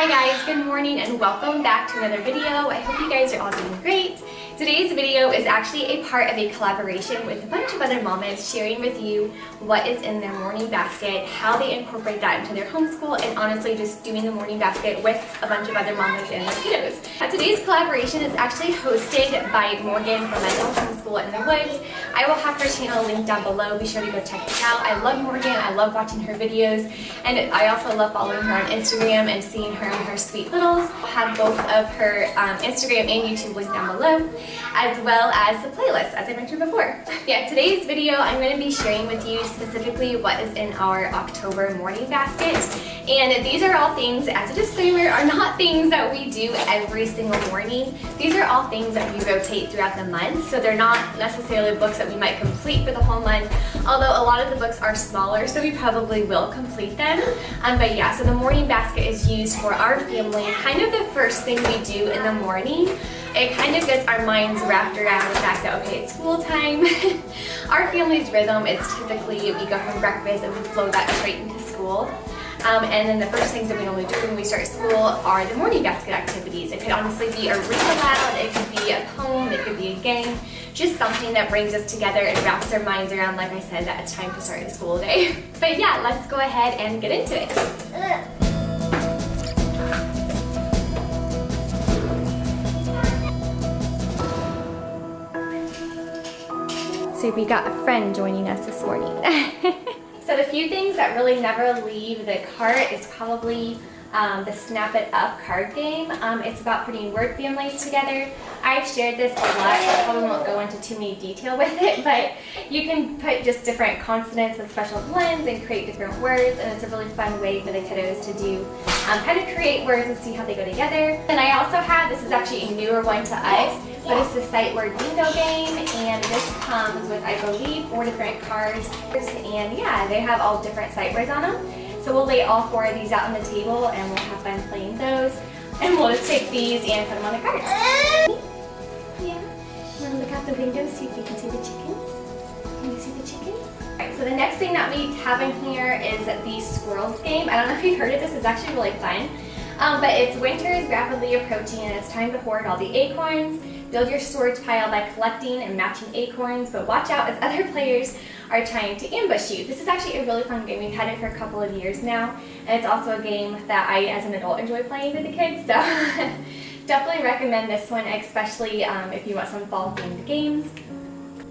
Hi guys, good morning and welcome back to another video. I hope you guys are all doing great. Today's video is actually a part of a collaboration with a bunch of other mamas sharing with you what is in their morning basket, how they incorporate that into their homeschool, and honestly just doing the morning basket with a bunch of other mamas and their kiddos. Today's collaboration is actually hosted by Morgan from my little homeschool in the woods. I will have her channel linked down below. Be sure to go check it out. I love Morgan. I love watching her videos, and I also love following her on Instagram and seeing her and her sweet littles. I'll have both of her Instagram and YouTube linked down below, as well as the playlist, as I mentioned before. Yeah, today's video I'm going to be sharing with you specifically what is in our October morning basket. And these are all things, as a disclaimer, are not things that we do every single morning. These are all things that we rotate throughout the month, so they're not necessarily books that we might complete for the whole month, although a lot of the books are smaller, so we probably will complete them. But yeah, so the morning basket is used for our family, kind of the first thing we do in the morning. It kind of gets our minds wrapped around the fact that, okay, it's school time. Our family's rhythm is typically we go from breakfast and we flow that straight into school. And then the first things that we normally do when we start school are the morning basket activities. It could honestly be a read aloud, it could be a poem, it could be a game, just something that brings us together and wraps our minds around, like I said, that it's time to start the school day. But yeah, let's go ahead and get into it. So we got a friend joining us this morning. So the few things that really never leave the cart is probably the Snap It Up card game. It's about putting word families together. I've shared this a lot, so I probably won't go into too many detail with it, but you can put just different consonants with special blends and create different words, and it's a really fun way for the kiddos to do, kind of create words and see how they go together. And I also have, this is actually a newer one to us, but it's the sight word bingo game, and this comes with, I believe, 4 different cards, and yeah, they have all different sight words on them. So we'll lay all 4 of these out on the table and we'll have fun playing those. And we'll just take these and put them on the cards. Yeah. You want to look out the window, see if you can see the chickens? Can you see the chickens? Alright, so the next thing that we have in here is the squirrels game. I don't know if you heard of this, it's actually really fun. But it's winter is rapidly approaching and it's time to hoard all the acorns. Build your storage pile by collecting and matching acorns, but watch out as other players are trying to ambush you. This is actually a really fun game. We've had it for a couple of years now, and it's also a game that I, as an adult, enjoy playing with the kids, so definitely recommend this one, especially if you want some fall-themed games.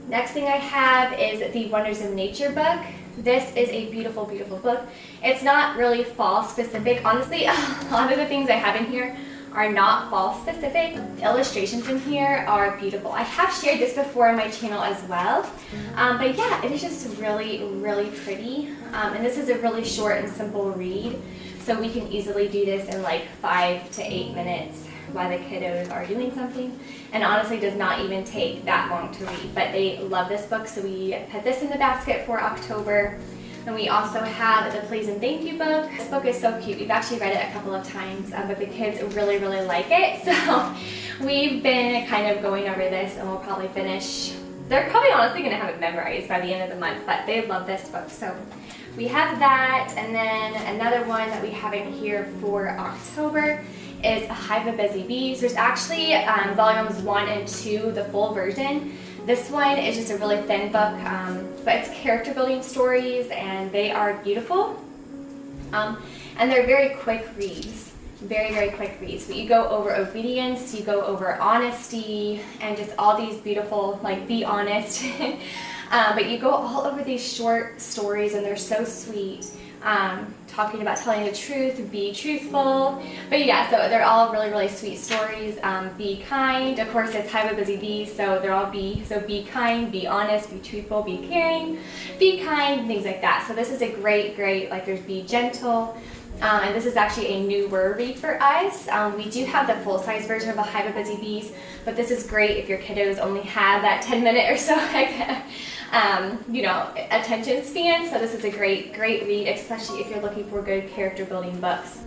Next thing I have is the Wonders of Nature book. This is a beautiful, beautiful book. It's not really fall specific. Honestly, a lot of the things I have in here are not fall specific. The illustrations in here are beautiful. I have shared this before on my channel as well, but yeah, it is just really, really pretty. And this is a really short and simple read, so we can easily do this in like 5 to 8 minutes while the kiddos are doing something, and honestly does not even take that long to read, but they love this book, so we put this in the basket for October. And we also have the Please and Thank You book. This book is so cute. We've actually read it a couple of times, but the kids really, really like it. So we've been kind of going over this, and we'll probably finish. They're probably honestly going to have it memorized by the end of the month, but they love this book. So we have that, and then another one that we have in here for October is A Hive of Busy Bees. There's actually volumes 1 and 2, the full version. This one is just a really thin book, but it's character building stories, and they are beautiful. And they're very quick reads, very, very quick reads. But you go over obedience, you go over honesty, and just all these beautiful, like, be honest. But you go all over these short stories, and they're so sweet. Talking about telling the truth, be truthful. But yeah, so they're all really, really sweet stories. Be kind. Of course, it's Hive of Busy Bees, so they're all be. So be kind, be honest, be truthful, be caring, be kind, things like that. So this is a great, great, like there's be gentle. And this is actually a newer read for us. We do have the full-size version of A Hive of Busy Bees, but this is great if your kiddos only have that 10-minute or so attention span. So this is a great, great read, especially if you're looking for good character building books.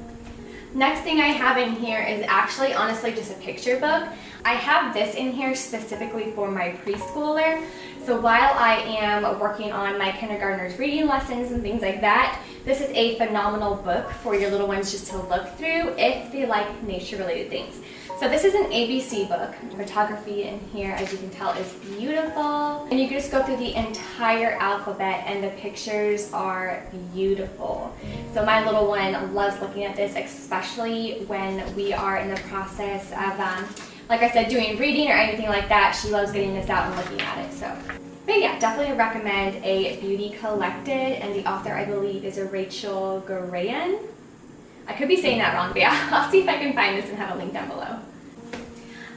Next thing I have in here is actually honestly just a picture book. I have this in here specifically for my preschooler. So while I am working on my kindergartner's reading lessons and things like that, this is a phenomenal book for your little ones just to look through if they like nature-related things. So this is an ABC book. Photography in here, as you can tell, is beautiful. And you can just go through the entire alphabet and the pictures are beautiful. So my little one loves looking at this, especially when we are in the process of, like I said, doing reading or anything like that. She loves getting this out and looking at it. So, but yeah, definitely recommend A Beauty Collected, and the author, I believe, is a Rachel Garayan. I could be saying that wrong, but yeah, I'll see if I can find this and have a link down below.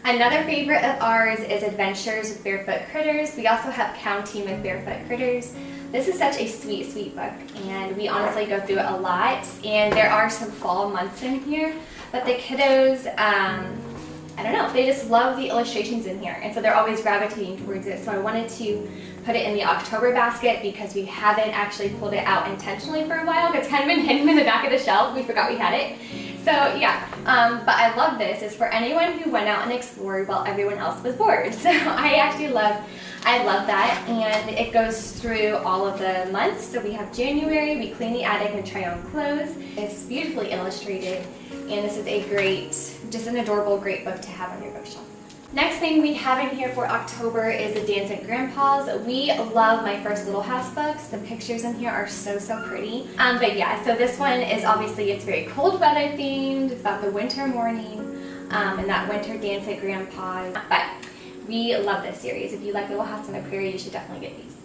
Another favorite of ours is Adventures with Barefoot Critters. We also have Counting with Barefoot Critters. This is such a sweet, sweet book, and we honestly go through it a lot. And there are some fall months in here, but the kiddos, I don't know, they just love the illustrations in here, and so they're always gravitating towards it. So I wanted to put it in the October basket because we haven't actually pulled it out intentionally for a while. It's kind of been hidden in the back of the shelf. We forgot we had it. So yeah, but I love this. It's for anyone who went out and explored while everyone else was bored. So I love that, and it goes through all of the months. So we have January, we clean the attic and try on clothes. It's beautifully illustrated, and this is a great, just an adorable, great book to have on your bookshelf. Next thing we have in here for October is the Dance at Grandpa's. We love My First Little House books. The pictures in here are so, so pretty. But yeah, so this one is obviously, it's very cold weather themed. It's about the winter morning and that winter dance at Grandpa's. But we love this series. If you like Little House on the Prairie, you should definitely get these.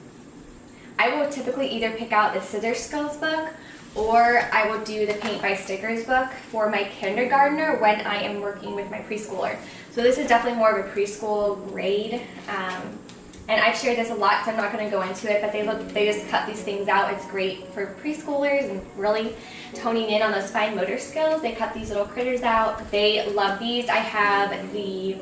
I will typically either pick out the Scissor Skills book, or I will do the Paint by Stickers book for my kindergartner when I am working with my preschooler. So this is definitely more of a preschool grade. And I've shared this a lot, so I'm not going to go into it, but they just cut these things out. It's great for preschoolers and really toning in on those fine motor skills. They cut these little critters out. They love these. I have the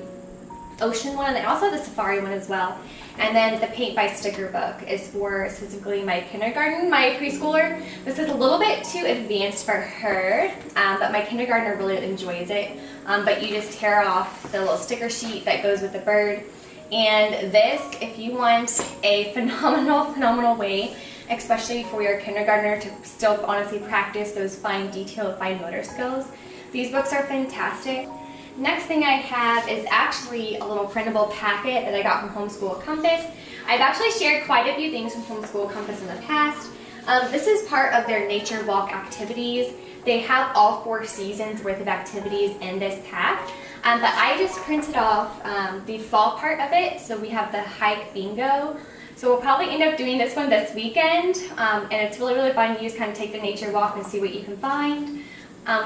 Ocean one, and I also have the Safari one as well. And then the Paint by Sticker book is for specifically my kindergarten, my preschooler. This is a little bit too advanced for her, but my kindergartner really enjoys it. But you just tear off the little sticker sheet that goes with the bird. And this, if you want a phenomenal way, especially for your kindergartner to still honestly practice those fine detailed, fine motor skills, these books are fantastic. Next thing I have is actually a little printable packet that I got from Homeschool Compass. I've actually shared quite a few things from Homeschool Compass in the past. This is part of their nature walk activities. They have all 4 seasons worth of activities in this pack. But I just printed off the fall part of it. So we have the hike bingo. So we'll probably end up doing this one this weekend. And it's really fun. You just kind of take the nature walk and see what you can find.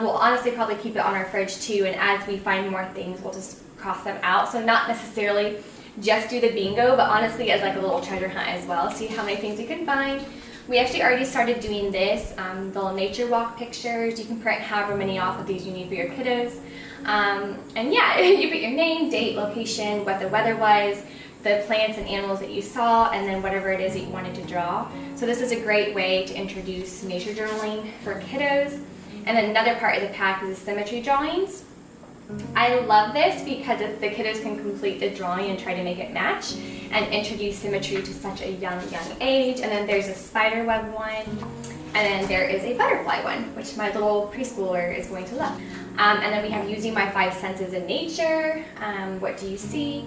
We'll honestly probably keep it on our fridge too, and as we find more things, we'll just cross them out. So not necessarily just do the bingo, but honestly as like a little treasure hunt as well. See how many things we can find. We actually already started doing this, the little nature walk pictures. You can print however many off of these you need for your kiddos. And yeah, you put your name, date, location, what the weather was, the plants and animals that you saw, and then whatever it is that you wanted to draw. So this is a great way to introduce nature journaling for kiddos. And then another part of the pack is the symmetry drawings. I love this because the kiddos can complete the drawing and try to make it match and introduce symmetry to such a young age. And then there's a spider web one, and then there is a butterfly one, which my little preschooler is going to love. And then we have using my 5 senses in nature, what do you see?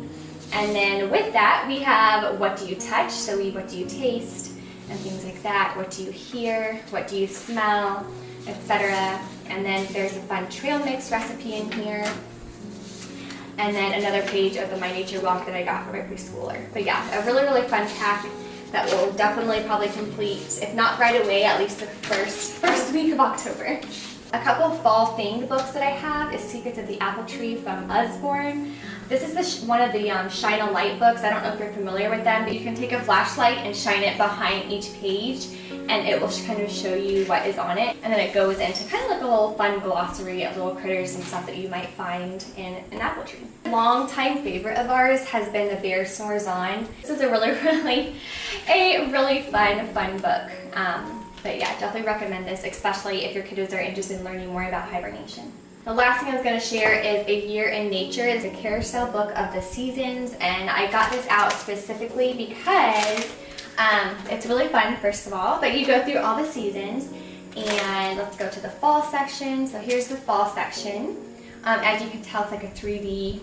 And then with that we have what do you touch, so what do you taste, and things like that. What do you hear, what do you smell, etc. And then there's a fun trail mix recipe in here. And then another page of the My Nature Walk that I got for my preschooler. But yeah, a really fun pack that will definitely probably complete, if not right away, at least the first week of October. A couple fall themed books that I have is Secrets of the Apple Tree from Usborne. This is one of the Shine a Light books. I don't know if you're familiar with them, but you can take a flashlight and shine it behind each page, and it will kind of show you what is on it. And then it goes into kind of like a little fun glossary of little critters and stuff that you might find in an apple tree. A long-time favorite of ours has been The Bear Snores On. This is a really fun book. But yeah, definitely recommend this, especially if your kiddos are interested in learning more about hibernation. The last thing I was going to share is A Year in Nature. It's a Carousel book of the seasons, and I got this out specifically because it's really fun, first of all, but you go through all the seasons. And let's go to the fall section. So here's the fall section. As you can tell, it's like a 3D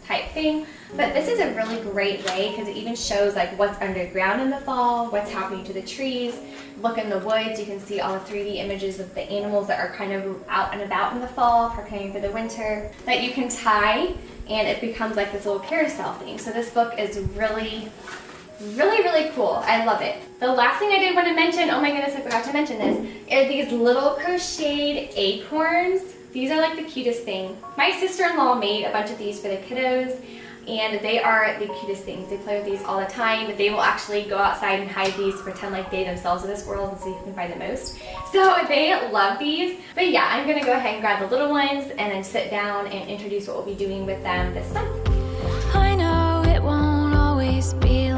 type thing, but this is a really great way because it even shows like what's underground in the fall, what's happening to the trees. Look in the woods, you can see all the 3D images of the animals that are kind of out and about in the fall, preparing for the winter, that you can tie, and it becomes like this little carousel thing. So this book is really cool. I love it. The last thing I did want to mention, oh my goodness, I forgot to mention this, are these little crocheted acorns. These are like the cutest thing. My sister-in-law made a bunch of these for the kiddos, and they are the cutest things. They play with these all the time. They will actually go outside and hide these, pretend like they themselves are the squirrels, and see who can find the most. So they love these. But yeah, I'm gonna go ahead and grab the little ones and then sit down and introduce what we'll be doing with them this month. I know it won't always be